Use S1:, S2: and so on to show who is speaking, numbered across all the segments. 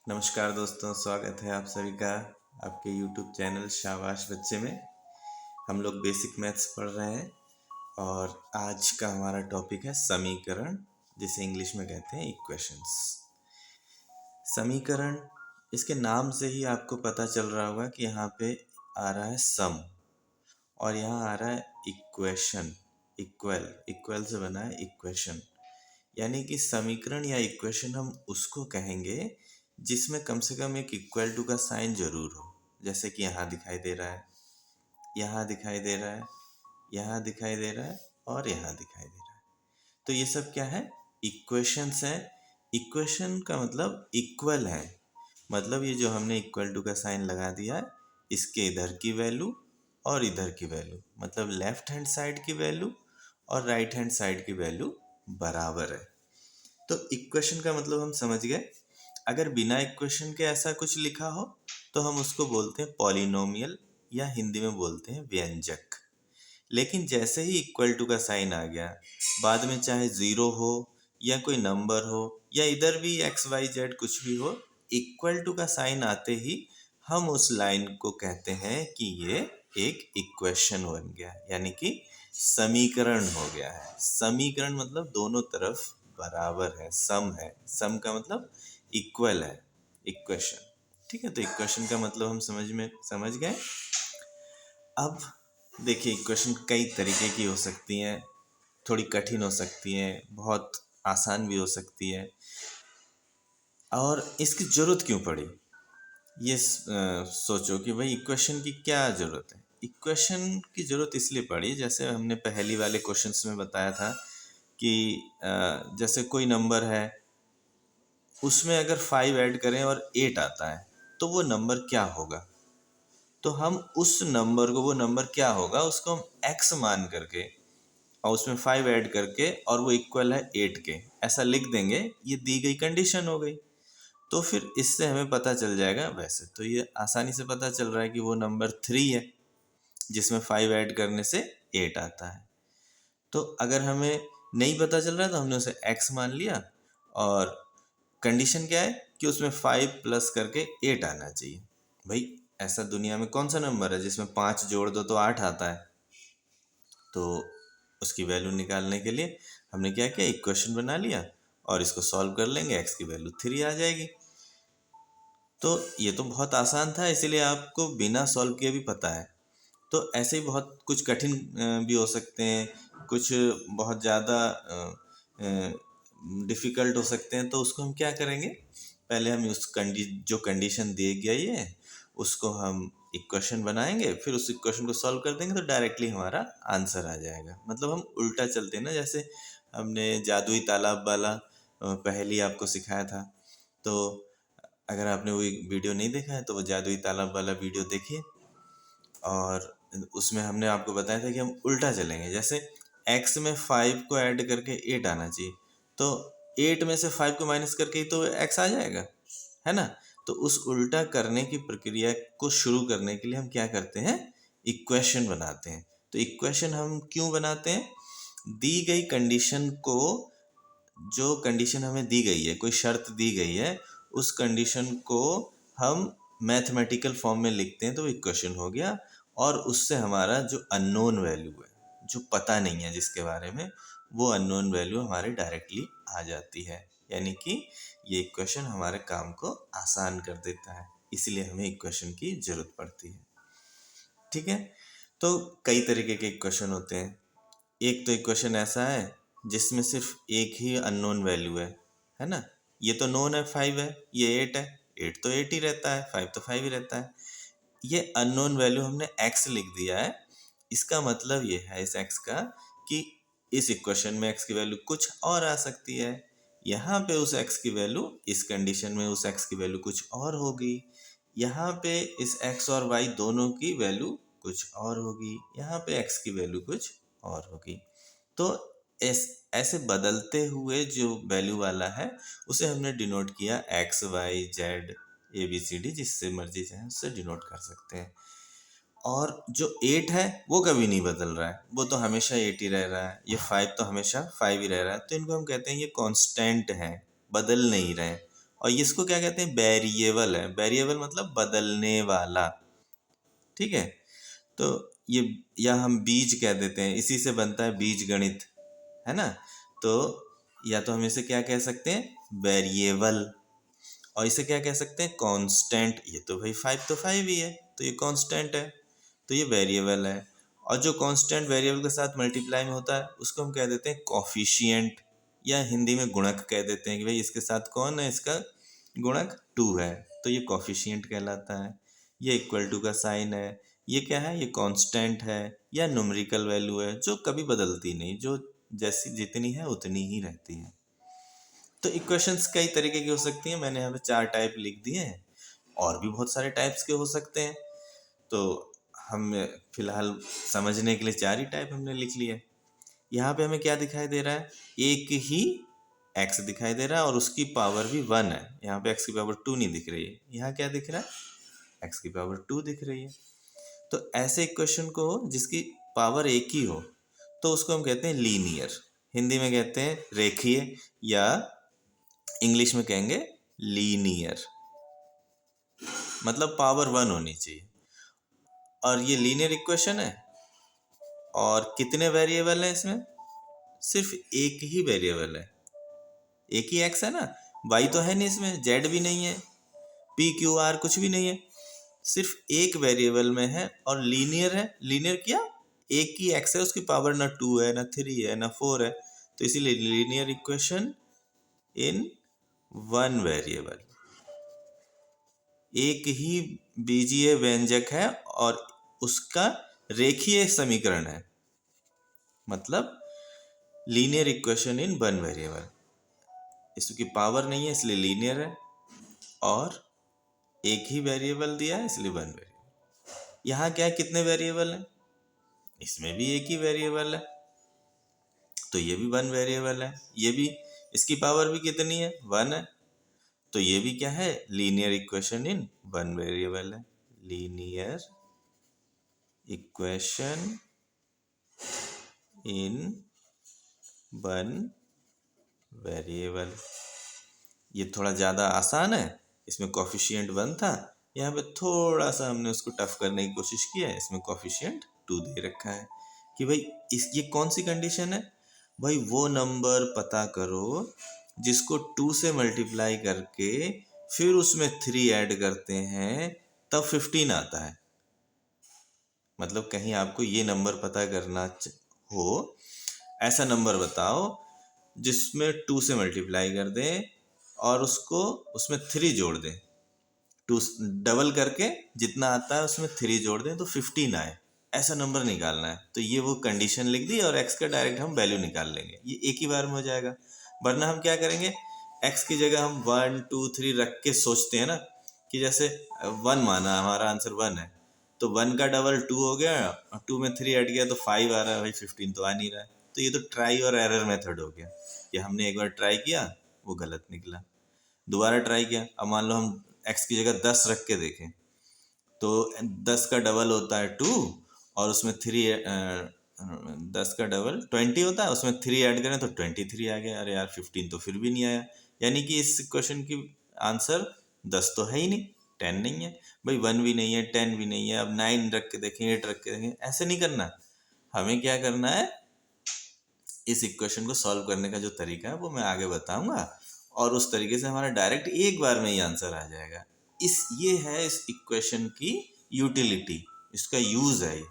S1: नमस्कार दोस्तों, स्वागत है आप सभी का आपके YouTube चैनल शाबाश बच्चे में। हम लोग बेसिक मैथ्स पढ़ रहे हैं और आज का हमारा टॉपिक है समीकरण, जिसे इंग्लिश में कहते हैं इक्वेशंस। समीकरण, इसके नाम से ही आपको पता चल रहा होगा कि यहाँ पे आ रहा है सम और यहाँ आ रहा है इक्वेशन। इक्वल से बना है इक्वेशन, यानी कि समीकरण या इक्वेशन हम उसको कहेंगे जिसमें कम से कम एक इक्वल टू का साइन जरूर हो। जैसे कि यहाँ दिखाई दे रहा है, यहाँ दिखाई दे रहा है, यहाँ दिखाई दे रहा है और यहाँ दिखाई दे रहा है। तो ये सब क्या है? इक्वेशंस हैं। इक्वेशन का मतलब इक्वल है, मतलब ये जो हमने इक्वल टू का साइन लगा दिया है, इसके इधर की वैल्यू और इधर की वैल्यू, मतलब लेफ्ट हैंड साइड की वैल्यू और राइट हैंड साइड की वैल्यू बराबर है। तो इक्वेशन का मतलब हम समझ गए। अगर बिना इक्वेशन के ऐसा कुछ लिखा हो तो हम उसको बोलते हैं पॉलिनोमियल, या हिंदी में बोलते हैं व्यंजक। लेकिन जैसे ही इक्वल टू का साइन आ गया, बाद में चाहे ज़ीरो हो या कोई नंबर हो या इधर भी एक्स वाई जेड कुछ भी हो, इक्वल टू का साइन आते ही हम उस लाइन को कहते हैं कि ये एक इक्वेशन बन गया, यानी कि समीकरण हो गया है। समीकरण मतलब दोनों तरफ बराबर है, सम है। सम का मतलब इक्वल है, इक्वेशन। ठीक है, तो इक्वेशन का मतलब हम समझ गए। अब देखिए, इक्वेशन कई तरीके की हो सकती हैं, थोड़ी कठिन हो सकती हैं, बहुत आसान भी हो सकती है। और इसकी ज़रूरत क्यों पड़ी, ये सोचो कि भाई इक्वेशन की क्या ज़रूरत है। इक्वेशन की ज़रूरत इसलिए पड़ी, जैसे हमने पहली वाले क्वेश्चंस में बताया था कि जैसे कोई नंबर है, उसमें अगर 5 ऐड करें और 8 आता है तो वो नंबर क्या होगा। तो हम उस नंबर को, वो नंबर क्या होगा उसको हम x मान करके और उसमें 5 ऐड करके और वो इक्वल है 8 के, ऐसा लिख देंगे। ये दी गई कंडीशन हो गई। तो फिर इससे हमें पता चल जाएगा। वैसे तो ये आसानी से पता चल रहा है कि वो नंबर 3 है जिसमें 5 ऐड करने से 8 आता है। तो अगर हमें नहीं पता चल रहा है तो हमने उसे x मान लिया, और कंडीशन क्या है कि उसमें 5 प्लस करके 8 आना चाहिए। भाई ऐसा दुनिया में कौन सा नंबर है जिसमें 5 जोड़ दो तो 8 आता है। तो उसकी वैल्यू निकालने के लिए हमने क्या किया, इक्वेशन बना लिया और इसको सॉल्व कर लेंगे, x की वैल्यू 3 आ जाएगी। तो ये तो बहुत आसान था, इसीलिए आपको बिना सॉल्व किए भी पता है। तो ऐसे ही बहुत कुछ कठिन भी हो सकते हैं, कुछ बहुत ज़्यादा डिफ़िकल्ट हो सकते हैं। तो उसको हम क्या करेंगे, पहले हम उस जो कंडीशन दी गई है उसको हम इक्वेशन बनाएंगे, फिर उस इक्वेशन को सॉल्व कर देंगे तो डायरेक्टली हमारा आंसर आ जाएगा। मतलब हम उल्टा चलते हैं ना, जैसे हमने जादुई तालाब वाला पहेली आपको सिखाया था। तो अगर आपने वो वीडियो नहीं देखा है तो वो जादुई तालाब वाला वीडियो देखिए, और उसमें हमने आपको बताया था कि हम उल्टा चलेंगे। जैसे x में 5 को ऐड करके 8 आना चाहिए, तो 8 में से 5 को माइनस करके ही तो x आ जाएगा, है ना। तो उस उल्टा करने की प्रक्रिया को शुरू करने के लिए हम क्या करते हैं, इक्वेशन बनाते हैं। तो इक्वेशन हम क्यों बनाते हैं, दी गई कंडीशन को, जो कंडीशन हमें दी गई है, कोई शर्त दी गई है, उस कंडीशन को हम मैथमेटिकल फॉर्म में लिखते हैं तो इक्वेशन हो गया। और उससे हमारा जो अननोन वैल्यू है, जो पता नहीं है जिसके बारे में, वो अननोन वैल्यू हमारे डायरेक्टली आ जाती है। यानी कि ये इक्वेशन हमारे काम को आसान कर देता है, इसलिए हमें इक्वेशन की ज़रूरत पड़ती है। ठीक है, तो कई तरीके के इक्वेशन होते हैं। एक तो इक्वेशन ऐसा है जिसमें सिर्फ एक ही अननोन वैल्यू है ना। ये तो नोन है 5 है, ये 8 है, 8 तो 8 ही रहता है, 5 तो 5 ही रहता है। ये अननोन वैल्यू हमने x लिख दिया है। इसका मतलब ये है इस x का कि इस इक्वेशन में x की वैल्यू कुछ और आ सकती है। यहाँ पे उस x की वैल्यू, इस कंडीशन में उस x की वैल्यू कुछ और होगी। यहाँ पे इस x और y दोनों की वैल्यू कुछ और होगी, यहाँ पे x की वैल्यू कुछ और होगी। तो ऐसे बदलते हुए जो वैल्यू वाला है उसे हमने डिनोट किया x y z ABCD, जिससे मर्जी चाहे उससे डिनोट कर सकते हैं। और जो 8 है वो कभी नहीं बदल रहा है, वो तो हमेशा 8 ही रह रहा है। ये 5 तो हमेशा 5 ही रह रहा है। तो इनको हम कहते हैं ये कांस्टेंट हैं, बदल नहीं रहे। और इसको क्या कहते हैं, वेरिएबल है। वेरिएबल मतलब बदलने वाला, ठीक है। तो ये, या हम बीज कह देते हैं, इसी से बनता है बीज गणित, है ना। तो या तो हम इसे क्या कह सकते हैं, वेरिएबल, और इसे क्या कह सकते हैं, कांस्टेंट। ये तो भाई 5 तो 5 ही है, तो ये कांस्टेंट है, तो ये वेरिएबल है। और जो कांस्टेंट वेरिएबल के साथ मल्टीप्लाई में होता है उसको हम कह देते हैं कोफिशिएंट, या हिंदी में गुणक कह देते हैं कि भाई इसके साथ कौन है, इसका गुणक 2 है, तो ये कोफिशिएंट कहलाता है। ये इक्वल टू का साइन है, ये क्या है, ये कांस्टेंट है या न्यूमेरिकल वैल्यू है जो कभी बदलती नहीं, जो जैसी जितनी है उतनी ही रहती है। तो इक्वेशंस कई तरीके की हो सकती हैं, मैंने यहाँ पे 4 टाइप लिख दिए हैं, और भी बहुत सारे टाइप्स के हो सकते हैं। तो हम फिलहाल समझने के लिए 4 ही टाइप हमने लिख लिए। यहाँ पे हमें क्या दिखाई दे रहा है, एक ही x दिखाई दे रहा है और उसकी पावर भी 1 है। यहाँ पे x की पावर 2 नहीं दिख रही है, यहाँ क्या दिख रहा है, x की पावर 2 दिख रही है। तो ऐसे इक्वेशन को जिसकी पावर एक ही हो तो उसको हम कहते हैं लीनियर, हिंदी में कहते हैं रेखीय, या इंग्लिश में कहेंगे लीनियर, मतलब पावर 1 होनी चाहिए। और ये लीनियर इक्वेशन है, और कितने वेरिएबल हैं इसमें, सिर्फ एक ही वेरिएबल है, एक ही एक्स है ना, वाई तो है नहीं इसमें, जेड भी नहीं है, पी क्यू आर कुछ भी नहीं है, सिर्फ एक वेरिएबल में है और लीनियर है। लीनियर क्या, एक ही एक्स है, उसकी पावर ना 2 है ना 3 है ना 4 है, तो इसीलिए linear equation in one variable, एक ही बीजीय व्यंजक है और उसका रेखीय समीकरण है, मतलब linear equation in one variable. इसकी पावर नहीं है इसलिए लीनियर है, और एक ही वेरिएबल दिया है इसलिए वन वेरिएबल। यहाँ क्या है, कितने वेरिएबल हैं, इसमें भी एक ही वेरिएबल है, तो ये भी वन वेरिएबल है। ये भी, इसकी पावर भी कितनी है, 1 है, तो ये भी क्या है, linear equation in one variable है। Linear equation in one variable. ये थोड़ा ज़्यादा आसान है, इसमें कोफिशिएंट 1 था, यहाँ पे थोड़ा सा हमने उसको टफ करने की कोशिश की है, इसमें कोफिशिएंट 2 दे रखा है कि भाई ये कौन सी कंडीशन है, भाई वो नंबर पता करो जिसको 2 से मल्टीप्लाई करके फिर उसमें 3 ऐड करते हैं तब 15 आता है। मतलब कहीं आपको ये नंबर पता करना हो, ऐसा नंबर बताओ जिसमें 2 से मल्टीप्लाई कर दें और उसको उसमें 3 जोड़ दें, 2 डबल करके जितना आता है उसमें 3 जोड़ दें तो 15 आए, ऐसा नंबर निकालना है। तो ये वो कंडीशन लिख दी और x का डायरेक्ट हम वैल्यू निकाल लेंगे, ये एक ही बार में हो जाएगा। वरना हम क्या करेंगे, x की जगह हम 1 2 3 रख के सोचते हैं ना, कि जैसे 1 माना, हमारा आंसर 1 है, तो 1 का डबल 2 हो गया, 2 में 3 हट गया तो 5 आ रहा है, भाई 15 तो आ नहीं रहा है। तो ये तो ट्राई और एरर मेथड हो गया कि हमने एक बार ट्राई किया, वो गलत निकला, दोबारा ट्राई किया। अब मान लो हम x की जगह 10 रख के देखें, तो 10 का डबल होता है 2, और उसमें 3, 10 का डबल 20 होता है, उसमें 3 ऐड करें तो 23 आ गया। अरे यार 15 तो फिर भी नहीं आया, यानी कि इस क्वेश्चन की आंसर 10 तो है ही नहीं, 10 नहीं है भाई, 1 भी नहीं है 10 भी नहीं है। अब 9 रख के देखें, 8 रख के देखें, ऐसे नहीं करना। हमें क्या करना है, इस इक्वेशन को सॉल्व करने का जो तरीका है वो मैं आगे बताऊंगा, और उस तरीके से हमारा डायरेक्ट एक बार में ही आंसर आ जाएगा। ये है इस इक्वेशन की यूटिलिटी, इसका यूज़ है ये,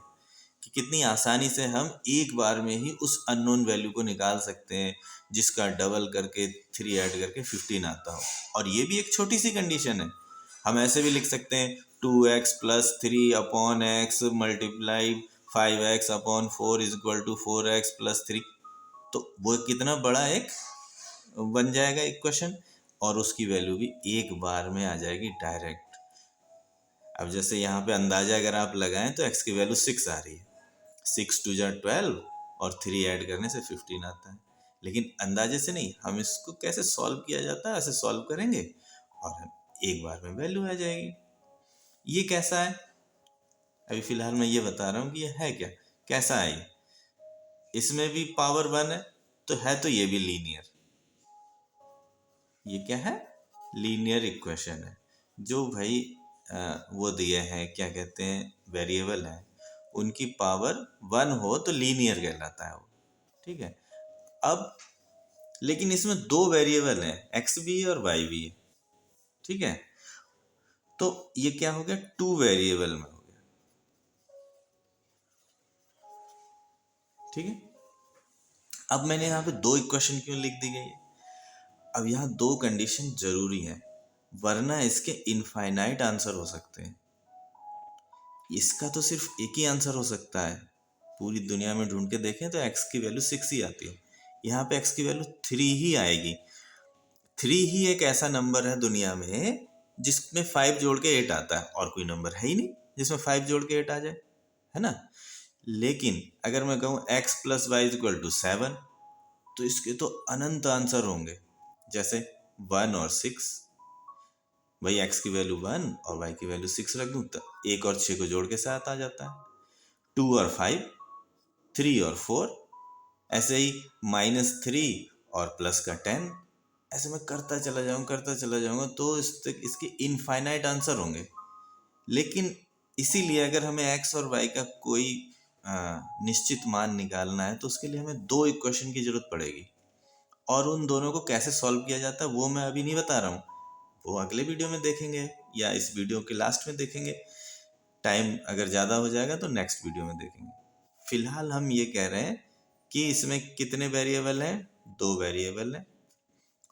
S1: कि कितनी आसानी से हम एक बार में ही उस अननोन वैल्यू को निकाल सकते हैं जिसका डबल करके 3 ऐड करके 15 आता हो। और ये भी एक छोटी सी कंडीशन है, हम ऐसे भी लिख सकते हैं 2x plus 3 upon x multiply 5x upon 4 is equal to 4x plus 3, तो वो कितना बड़ा एक बन जाएगा इक्वेशन, और उसकी वैल्यू भी एक बार में आ जाएगी डायरेक्ट। अब जैसे यहाँ पे अंदाजा अगर आप लगाएं तो x की वैल्यू 6 आ रही है, 6 2 जा 12 और 3 ऐड करने से 15 आता है। लेकिन अंदाजे से नहीं, हम इसको कैसे सॉल्व किया जाता है ऐसे सॉल्व करेंगे और हम एक बार में वैल्यू आ जाएगी। ये कैसा है, अभी फिलहाल मैं ये बता रहा हूँ कि ये है क्या, कैसा है ये, इसमें भी पावर 1 है, तो ये भी लीनियर। ये क्या है, लीनियर इक्वेशन है। जो भाई वो दिए हैं, क्या कहते हैं, वेरिएबल हैं, उनकी पावर 1 हो तो लीनियर कहलाता है वो। ठीक है। अब लेकिन इसमें दो वेरिएबल हैं, एक्स भी है और वाई भी है। ठीक है। तो ये क्या हो गया, टू वेरिएबल में हो गया। ठीक है। अब मैंने यहाँ पे दो इक्वेशन क्यों लिख दी गई है? अब यहाँ दो कंडीशन जरूरी है, वरना इसके इनफाइनाइट आंसर हो सकते हैं। इसका तो सिर्फ एक ही आंसर हो सकता है। पूरी दुनिया में ढूंढ के देखें तो एक्स की वैल्यू 6 ही आती है। यहाँ पे एक्स की वैल्यू 3 ही आएगी। 3 ही एक ऐसा नंबर है दुनिया में जिसमें 5 जोड़ के 8 आता है, और कोई नंबर है ही नहीं जिसमें 5 जोड़ के 8 आ जाए, है ना। लेकिन अगर मैं कहूँ x plus y equal to 7, तो इसके तो अनंत आंसर होंगे। जैसे 1 और 6, भाई x की वैल्यू 1 और y की वैल्यू 6 रख दूँ तो 1 और 6 को जोड़ के 7 आ जाता है। 2 और 5, 3 और 4, ऐसे ही -3 और प्लस का 10, ऐसे मैं करता चला जाऊंगा तो इसके इनफाइनाइट आंसर होंगे। लेकिन इसीलिए अगर हमें x और y का कोई निश्चित मान निकालना है तो उसके लिए हमें दो इक्वेशन की जरूरत पड़ेगी, और उन दोनों को कैसे सॉल्व किया जाता है वो मैं अभी नहीं बता रहा हूँ, वो अगले वीडियो में देखेंगे या इस वीडियो के लास्ट में देखेंगे। टाइम अगर ज़्यादा हो जाएगा तो नेक्स्ट वीडियो में देखेंगे। फिलहाल हम ये कह रहे हैं कि इसमें कितने वेरिएबल हैं, दो वेरिएबल हैं,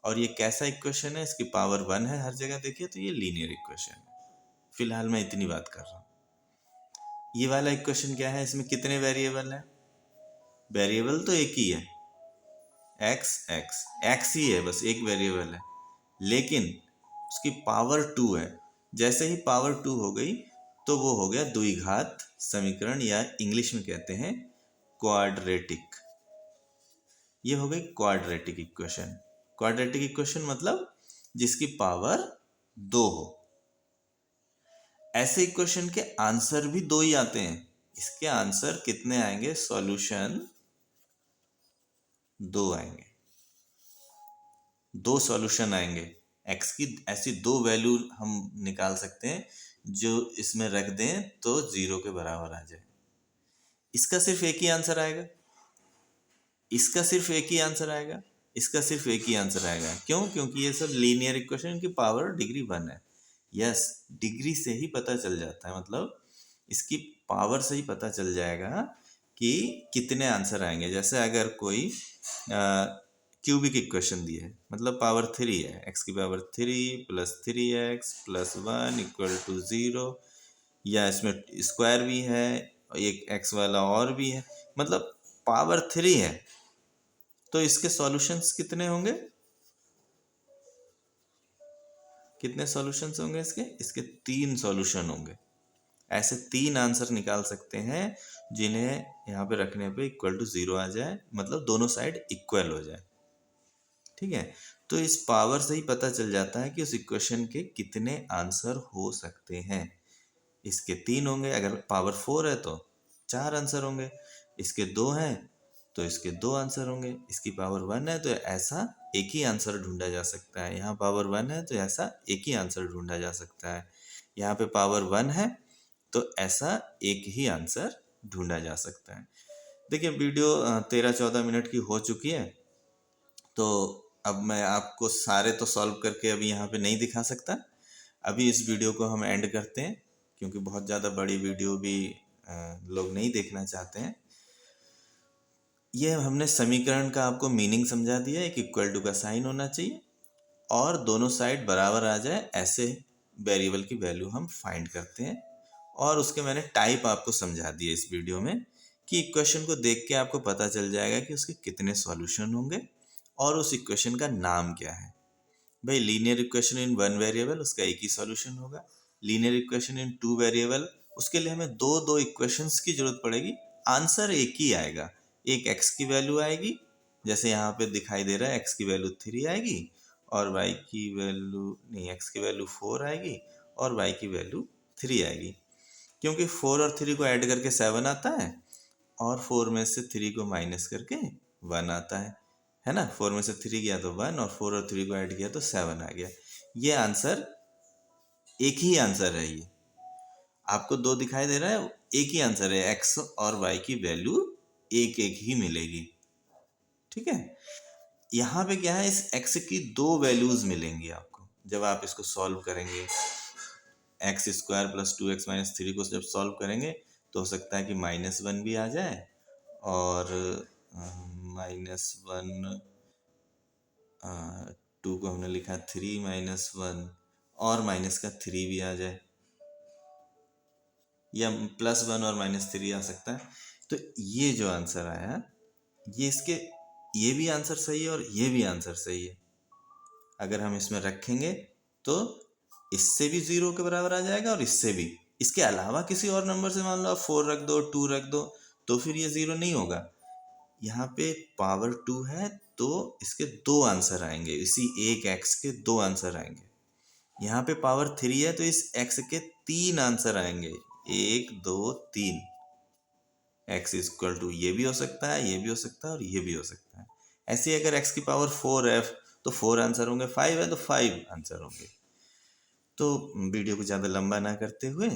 S1: और ये कैसा इक्वेशन है, इसकी पावर 1 है हर जगह देखिए तो ये लीनियर इक्वेशन है। फिलहाल मैं इतनी बात कर रहा हूँ। ये वाला इक्वेशन क्या है, इसमें कितने वेरिएबल हैं? वेरिएबल तो एक ही है, एक्स ही है, बस एक वेरिएबल है, लेकिन उसकी पावर 2 है। जैसे ही पावर 2 हो गई तो वो हो गया द्विघात समीकरण, या इंग्लिश में कहते हैं क्वाड्रेटिक। ये हो गई क्वाड्रेटिक इक्वेशन। क्वाड्रेटिक इक्वेशन मतलब जिसकी पावर 2 हो। ऐसे इक्वेशन के आंसर भी दो ही आते हैं। इसके आंसर कितने आएंगे, सॉल्यूशन 2 आएंगे, दो सॉल्यूशन आएंगे। एक्स की ऐसी दो वैल्यू हम निकाल सकते हैं जो इसमें रख दें तो 0 के बराबर आ जाए। इसका सिर्फ एक ही आंसर आएगा, इसका सिर्फ एक ही आंसर आएगा, इसका सिर्फ एक ही आंसर आएगा। क्यों? क्योंकि ये सब लीनियर इक्वेशन की पावर डिग्री 1 है। यस, डिग्री से ही पता चल जाता है, मतलब इसकी पावर से ही पता चल जाएगा कि कितने आंसर आएंगे। जैसे अगर कोई क्यूबिक इक्वेशन दी है, मतलब पावर 3 है, एक्स की power 3 plus 3x plus 1 equal to 0, या इसमें स्क्वायर भी है, एक एक्स वाला और भी है, मतलब पावर 3 है, तो इसके सॉल्यूशंस कितने होंगे, कितने सॉल्यूशंस होंगे इसके? इसके 3 सॉल्यूशन होंगे। ऐसे 3 आंसर निकाल सकते हैं जिन्हें यहाँ पे रखने पे इक्वल टू 0 आ जाए, मतलब दोनों साइड इक्वल हो जाए। ठीक है। तो इस पावर से ही पता चल जाता है कि उस इक्वेशन के कितने आंसर हो सकते हैं। इसके 3 होंगे, अगर पावर 4 है तो 4 आंसर होंगे, इसके 2 हैं तो इसके 2 आंसर होंगे, इसकी पावर 1 है तो ऐसा एक ही आंसर ढूंढा जा सकता है। यहाँ पावर 1 है तो ऐसा एक ही आंसर ढूंढा जा सकता है। यहाँ पे पावर 1 है तो ऐसा एक ही आंसर ढूंढा जा सकता है। देखिए वीडियो 13-14 मिनट की हो चुकी है, तो अब मैं आपको सारे तो सॉल्व करके अभी यहाँ पे नहीं दिखा सकता। अभी इस वीडियो को हम एंड करते हैं, क्योंकि बहुत ज़्यादा बड़ी वीडियो भी लोग नहीं देखना चाहते हैं। ये हमने समीकरण का आपको मीनिंग समझा दिया, एक इक्वल टू का साइन होना चाहिए और दोनों साइड बराबर आ जाए, ऐसे वेरिएबल की वैल्यू हम फाइंड करते हैं। और उसके मैंने टाइप आपको समझा दिया इस वीडियो में, कि इक्वेशन को देख के आपको पता चल जाएगा कि उसके कितने सॉल्यूशन होंगे और उस इक्वेशन का नाम क्या है। भाई लीनियर इक्वेशन इन 1 वेरिएबल, उसका एक ही सॉल्यूशन होगा। लीनियर इक्वेशन इन 2 वेरिएबल, उसके लिए हमें दो दो इक्वेशंस की जरूरत पड़ेगी, आंसर एक ही आएगा। एक x की वैल्यू आएगी, जैसे यहाँ पे दिखाई दे रहा है, x की वैल्यू 3 आएगी, और y की वैल्यू नहीं, x की वैल्यू 4 आएगी और y की वैल्यू 3 आएगी। क्योंकि 4 और 3 को ऐड करके 7 आता है, और 4 में से 3 को माइनस करके 1 आता है ना। 4 में से 3 गया तो 1, और 4 और 3 को ऐड किया तो 7 आ गया। ये आंसर एक ही आंसर है। ये आपको दो दिखाई दे रहा है, एक ही आंसर है, एक्स और वाई की वैल्यू एक एक ही मिलेगी। ठीक है, यहाँ पे क्या है, इस एक्स की दो वैल्यूज मिलेंगी आपको जब आप इसको सॉल्व करेंगे। एक्स स्क्वायर प्लस 2x-3 को जब सॉल्व करेंगे तो हो सकता है कि -1 भी आ जाए, और -1, 2 को हमने लिखा 3 -1, और माइनस का 3 भी आ जाए, या +1 और -3 आ सकता है। तो ये जो आंसर आया, ये इसके, ये भी आंसर सही है और ये भी आंसर सही है। अगर हम इसमें रखेंगे तो इससे भी 0 के बराबर आ जाएगा और इससे भी। इसके अलावा किसी और नंबर से मान लो आप 4 रख दो, 2 रख दो, तो फिर ये 0 नहीं होगा। यहाँ पे पावर 2 है तो इसके दो आंसर आएंगे, इसी एक एक्स के दो आंसर आएंगे। यहाँ पे पावर 3 है तो इस एक्स के तीन आंसर आएंगे, 1 2 3। एक्स इक्वल टू ये भी हो सकता है, ये भी हो सकता है और ये भी हो सकता है। ऐसे ही अगर एक्स की पावर 4 है तो 4 आंसर होंगे, 5 है तो 5 आंसर होंगे। तो वीडियो को ज़्यादा लंबा ना करते हुए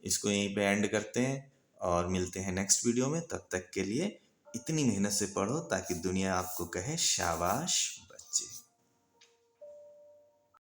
S1: इसको यहीं पे एंड करते हैं और मिलते हैं नेक्स्ट वीडियो में। तब तक के लिए इतनी मेहनत से पढ़ो ताकि दुनिया आपको कहे शाबाश